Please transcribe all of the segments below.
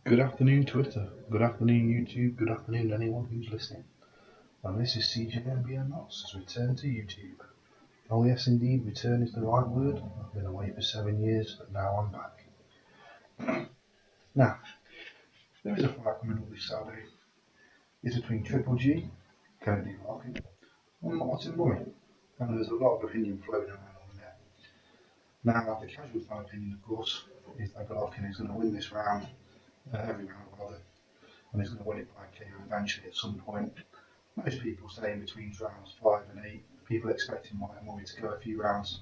Good afternoon, Twitter. Good afternoon, YouTube. Good afternoon, anyone who's listening. And this is CJMBN Knots as return to YouTube. Oh, yes, indeed, return is the right word. I've been away for 7 years, but now I'm back. Now, there is a fight coming up this Saturday. It's between Triple G, Gennady Golovkin, and Martin Murray. And there's a lot of opinion floating around on there. Now, the casual fan opinion, of course, is that Golovkin is going to win this round, every round rather, and he's going to win it by KO eventually at some point. Most people say in between rounds 5 and 8, people expecting Martin Murray to go a few rounds,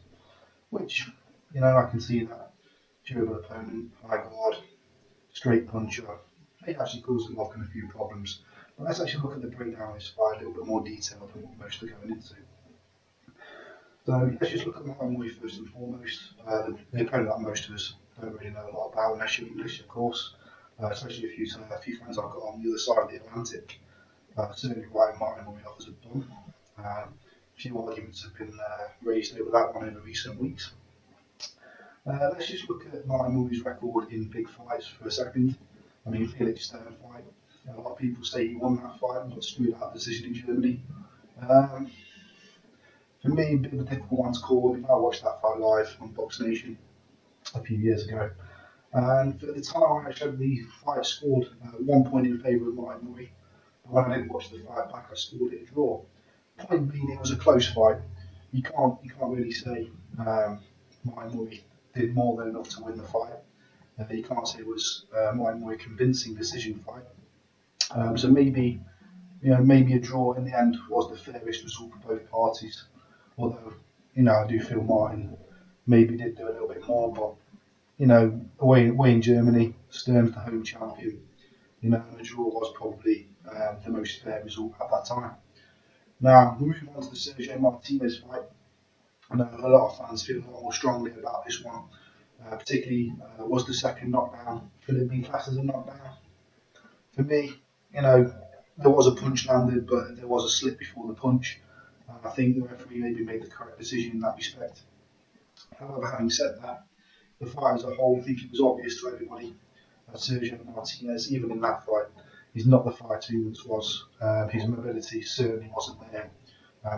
which, I can see that. Durable opponent, high guard, straight puncher. It actually caused Golovkin a few problems. But let's actually look at the breakdown of this fight a little bit more detailed than what most are going into. So let's just look at Martin Murray first and foremost. The opponent that most of us don't really know a lot about, unless you're English, of course. Especially a few friends I've got on the other side of the Atlantic. Certainly why Martin Murray offers a bum. A few arguments have been raised over that one over recent weeks. Let's just look at Martin Murray's record in big fights for a second. I mean, Felix Stern fight. A lot of people say he won that fight and got screwed out of decision in Germany. For me, a bit of a difficult one to call. I watched that fight live on Box Nation a few years ago. And at the time, I actually the fight scored 1 point in favour of Martin Murray. When I didn't watch the fight back, I scored it a draw. Point being, it was a close fight. You can't really say Martin Murray did more than enough to win the fight. You can't say it was Martin Murray convincing decision fight. So maybe a draw in the end was the fairest result for both parties. Although I do feel Martin maybe did do a little bit more, but away in Germany, Stern's the home champion. And a draw was probably the most fair result at that time. Now, moving on to the Sergio Martinez fight. I know a lot of fans feel a lot more strongly about this one. Particularly, was the second knockdown, could it have been classed as a knockdown? For me, there was a punch landed, but there was a slip before the punch. I think the referee maybe made the correct decision in that respect. However, having said that, the fight as a whole, I think it was obvious to everybody that Sergio Martinez, even in that fight, is not the fighter he once was. His mobility certainly wasn't there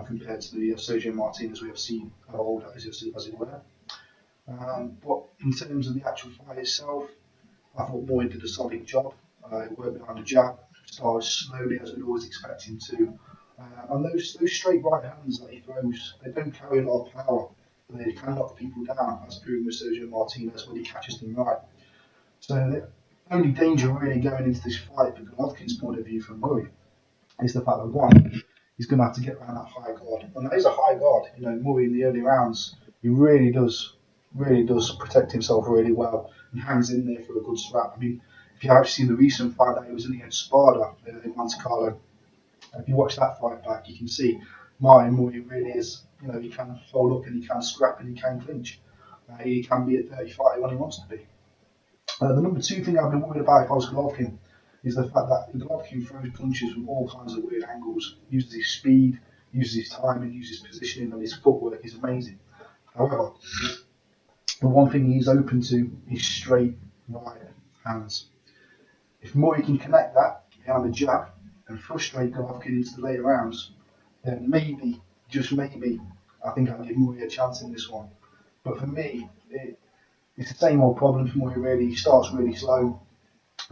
compared to the Sergio Martinez we have seen how old as it were. But in terms of the actual fight itself, I thought Murray did a solid job. He worked behind the jab, started slowly as we'd always expect him to. And those straight right hands that he throws, they don't carry a lot of power, but they can knock people down, as proven with Sergio Martinez when he catches them right. So the only danger really going into this fight, from Golovkin's point of view from Murray, is the fact that one, he's going to have to get around that high guard. And that is a high guard. Murray in the early rounds, he really does protect himself really well and hangs in there for a good scrap. I mean, if you have seen the recent fight that he was in against Sparta in Monte Carlo, if you watch that fight back, you can see Martin Murray really is, he can fold up and he can scrap and he can clinch. He can be a dirty fighter when he wants to be. The number two thing I've been worried about if I was Golovkin is the fact that Golovkin throws punches from all kinds of weird angles, uses his speed, uses his timing, uses his positioning, and his footwork is amazing. However, the one thing he's open to is straight right hands. If Murray can connect that behind the jab and frustrate Golovkin into the later rounds, then maybe, just maybe, I think I'll give Murray a chance in this one. But for me, it's the same old problem for Murray really. He starts really slow.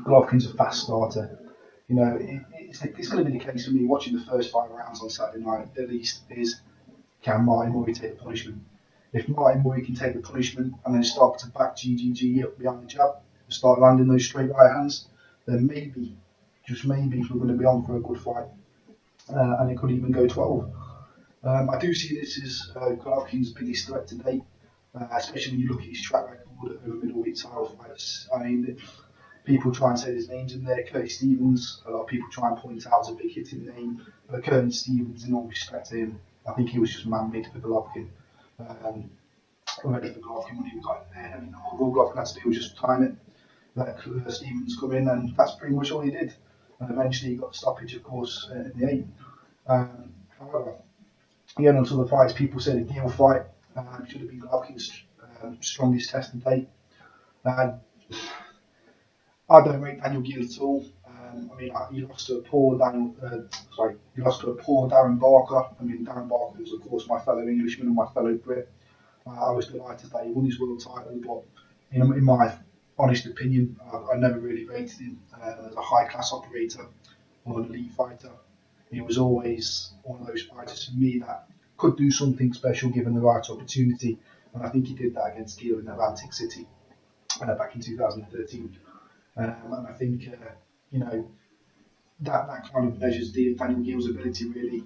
Golovkin's a fast starter. It's going to be the case for me watching the first 5 rounds on Saturday night, at least, is can Martin Murray take the punishment? If Martin Murray can take the punishment and then start to back GGG up behind the jab and start landing those straight right hands, then maybe, just maybe, we're going to be on for a good fight. And it could even go 12. I do see this as Golovkin's biggest threat to date, especially when you look at his track record over middleweight title fights. I mean, people try and say his names in there. Curtis Stevens, a lot of people try and point out as a big hitting name. But Curtis Stevens, in all respect to him, I think he was just man-made for Golovkin. Ready for Golovkin when he got in there. All Golovkin had to do was just time it, let Stevens come in, and that's pretty much all he did. And eventually he got the stoppage, of course, in the 8th. However, again, onto the fights, people say the Deal fight should have been Golovkin's strongest test to date. I don't rate Daniel Gill at all. I mean, he lost to a poor Daniel. He lost to a poor Darren Barker. I mean, Darren Barker was, of course, my fellow Englishman and my fellow Brit. I was delighted that he won his world title, but in my honest opinion, I never really rated him as a high class operator or an elite fighter. He was always one of those fighters for me that could do something special given the right opportunity, and I think he did that against Gill in Atlantic City back in 2013. And I think you know that kind of measures Daniel Gill's ability really.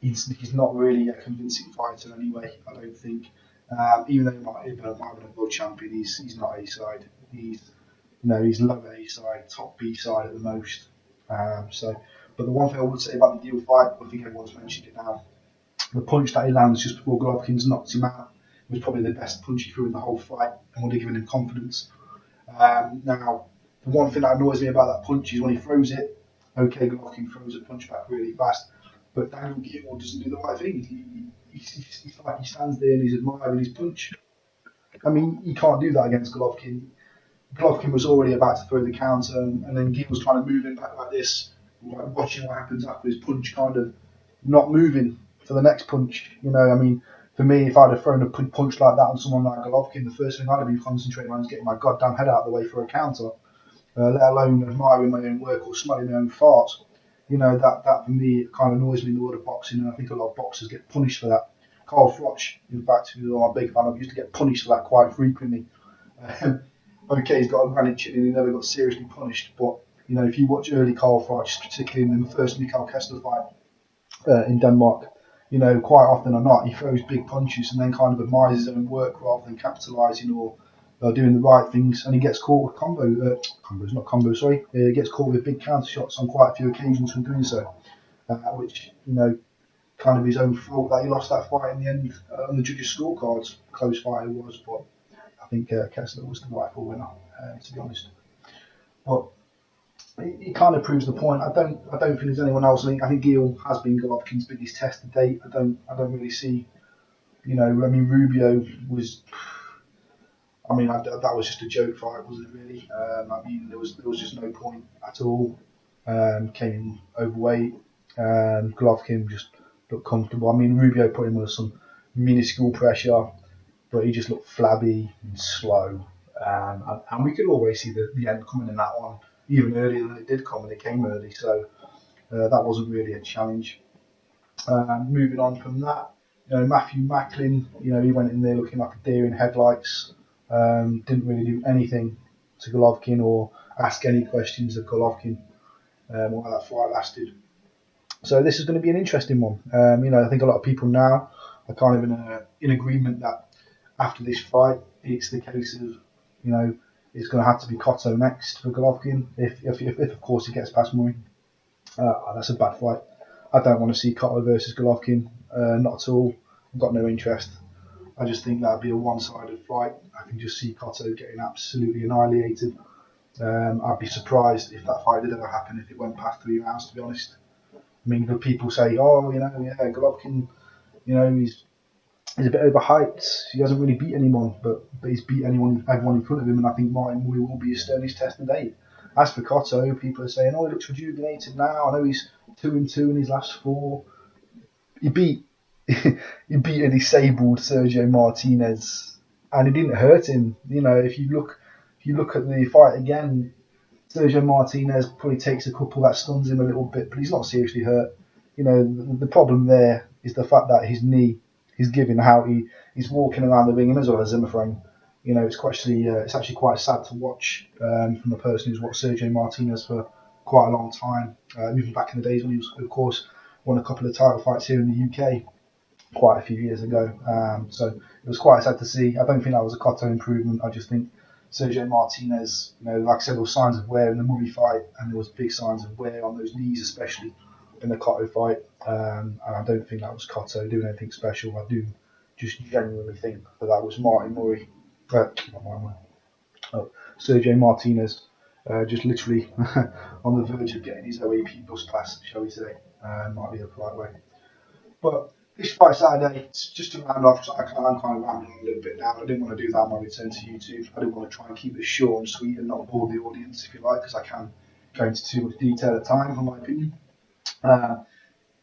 He's not really a convincing fighter anyway. I don't think. Even though he might have been a world champion, he's not A side. He's lower A side, top B side at the most. But the one thing I would say about the Gill fight, I think everyone's mentioned it now. The punch that he lands just before Golovkin's knocked him out was probably the best punch he threw in the whole fight, and would have given him confidence. Now, the one thing that annoys me about that punch is when he throws it. Okay, Golovkin throws a punch back really fast, but Daniel Gill doesn't do the right thing. He's like he stands there and he's admiring his punch. I mean, he can't do that against Golovkin. Golovkin was already about to throw the counter, and then Gill was trying to move him back like this, like watching what happens after his punch, kind of not moving for the next punch. I mean, for me, if I'd have thrown a punch like that on someone like Golovkin, the first thing I'd have been concentrating on is getting my goddamn head out of the way for a counter, let alone admiring my own work or smelling my own farts. That for me kind of annoys me in the world of boxing, and I think a lot of boxers get punished for that. Carl Froch, in fact, who I'm a big fan of, used to get punished for that quite frequently. Um, okay, he's got a granite chin and he never got seriously punished, but if you watch early Carl Froch, particularly in the first Mikhail Kessler fight in Denmark, quite often or not, he throws big punches and then kind of admires his own work rather than capitalising or doing the right things, and he gets caught with sorry. He gets caught with big counter shots on quite a few occasions from doing so, which kind of his own fault that he lost that fight in the end on the judges' scorecards. Close fight it was, but I think Kessler was the rightful winner, to be honest. But it kind of proves the point. I don't think there's anyone else. I think Gill has been Golovkin's biggest test to date. I don't really see. Rubio was. That was just a joke fight, wasn't it? Really. There was just no point at all. Came in overweight. Golovkin just looked comfortable. Rubio put him under some minuscule pressure, but he just looked flabby and slow. And we could always see the end coming in that one, even earlier than it did come, and it came early. So that wasn't really a challenge. Moving on from that, Matthew Macklin, he went in there looking like a deer in headlights. Didn't really do anything to Golovkin or ask any questions of Golovkin while that fight lasted. So this is going to be an interesting one. I think a lot of people now are kind of in agreement that after this fight, it's the case of, it's going to have to be Cotto next for Golovkin if of course he gets past Murray. That's a bad fight. I don't want to see Cotto versus Golovkin, not at all. I've got no interest. I just think that'd be a one-sided fight. I can just see Cotto getting absolutely annihilated. I'd be surprised if that fight did ever happen if it went past 3 rounds, to be honest. The people say, Golovkin, he's a bit overhyped. He hasn't really beat anyone, but he's beat everyone in front of him, and I think Martin Murray will be his sternest test to date. As for Cotto, people are saying, he looks rejuvenated now. I know he's 2-2 in his last 4. He beat he beat a disabled Sergio Martinez, and it didn't hurt him. If you look at the fight again, Sergio Martinez probably takes a couple that stuns him a little bit, but he's not seriously hurt. The problem there is the fact that his knee is giving how he's walking around the ring, and as well as Zimmer frame. It's actually quite sad to watch from a person who's watched Sergio Martinez for quite a long time, even back in the days when he was, of course, won a couple of title fights here in the UK quite a few years ago. So it was quite sad to see. I don't think that was a Cotto improvement. I just think Sergio Martinez, like I said, there were signs of wear in the Murray fight, and there was big signs of wear on those knees, especially in the Cotto fight. And I don't think that was Cotto doing anything special. I do just genuinely think that was Martin Murray. Sergio Martinez, just literally on the verge of getting his OAP plus pass, shall we say, might be the polite way. But this fight Saturday, just to round off, 'cause I'm kind of rambling a little bit now. I didn't want to do that on my return to YouTube. I didn't want to try and keep it short and sweet and not bore the audience, if you like, because I can go into too much detail at times, in my opinion. Uh,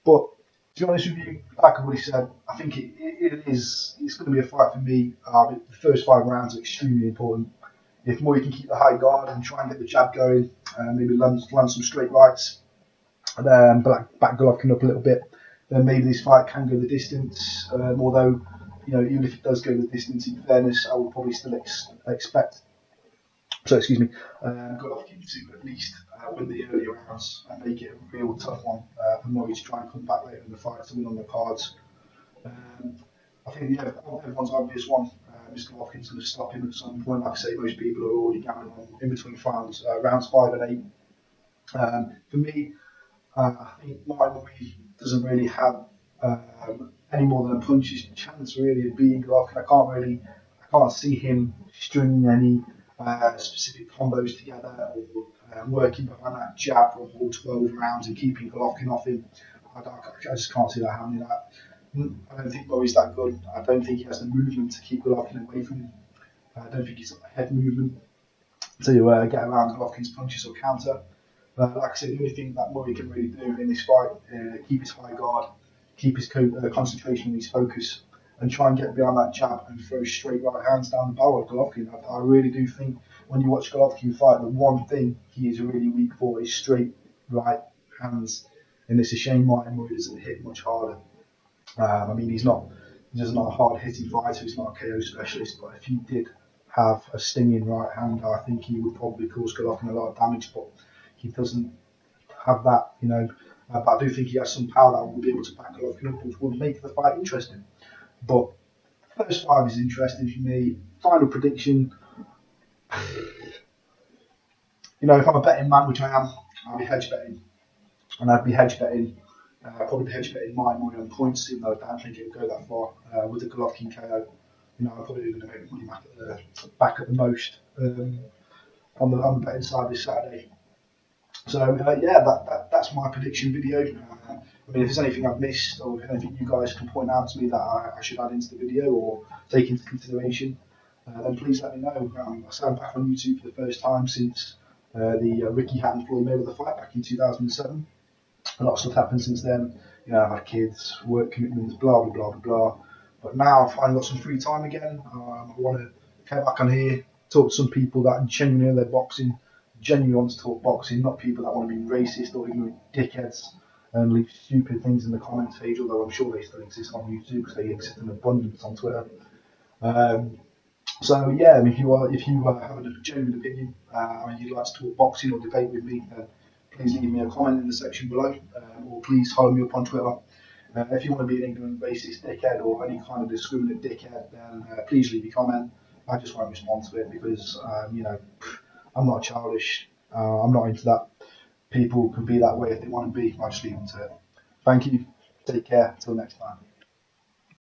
but to be honest with you, like I've already said, I think it's going to be a fight for me. The first 5 rounds are extremely important. If Moy can keep the high guard and try and get the jab going, maybe land some straight rights, and then back Golovkin up a little bit, then maybe this fight can go the distance. Although, even if it does go the distance, in fairness, I would probably still expect. So excuse me, Golovkin to at least win the early rounds and make it a real tough one for Murray to try and come back later in the fight to win on the cards. Um, I think everyone's obvious one. Mr. Golovkin's going to stop him at some point. Like I say, most people are already gambling on in between rounds 5 and 8. For me, I think Martin Murray doesn't really have any more than a puncher's chance really of beating Golovkin. I can't see him stringing any specific combos together or working behind that jab for a whole 12 rounds and keeping Golovkin off him. I just can't see that happening. I don't think Murray's that good. I don't think he has the movement to keep Golovkin away from him. I don't think he's got the head movement to get around Golovkin's punches or counter. Like I said, the only thing that Murray can really do in this fight, keep his high guard, keep his concentration and his focus, and try and get behind that jab and throw straight right hands down the barrel of Golovkin. I really do think when you watch Golovkin fight, the one thing he is really weak for is straight right hands. And it's a shame Martin Murray doesn't hit much harder. I mean, he's just not a hard hitting fighter, he's not a KO specialist, but if he did have a stinging right hand, I think he would probably cause Golovkin a lot of damage, but he doesn't have that. But I do think he has some power that will be able to back Golovkin up, which will make the fight interesting. But first 5 is interesting for me. Final prediction. If I'm a betting man, which I am, I'll be hedge betting. And I'd be hedge betting, probably hedge betting Martin Murray on points, even though I don't think it would go that far with the Golovkin KO. I'm probably going to make money back at the most on the betting side this Saturday. So yeah, that's my prediction video. I mean, if there's anything I've missed or if anything you guys can point out to me that I should add into the video or take into consideration, then please let me know. I started back on YouTube for the first time since the Ricky Hatton Floyd Mayweather fight back in 2007. A lot of stuff happened since then. I've had kids, work commitments, blah blah blah blah blah. But now I've finally got some free time again. I want to get back on here, talk to some people that genuinely know their boxing, genuinely want to talk boxing, not people that want to be racist or ignorant dickheads and leave stupid things in the comments page, although I'm sure they still exist on YouTube because they exist in abundance on Twitter. So yeah, I mean, if you have a genuine opinion and you'd like to talk boxing or debate with me, then please leave me a comment in the section below, or please follow me up on Twitter. If you want to be an ignorant, racist dickhead or any kind of discriminant dickhead, then please leave a comment. I just won't respond to it because I'm not childish. I'm not into that. People can be that way if they want to be. I just leave them to it. Thank you. Take care. Till next time.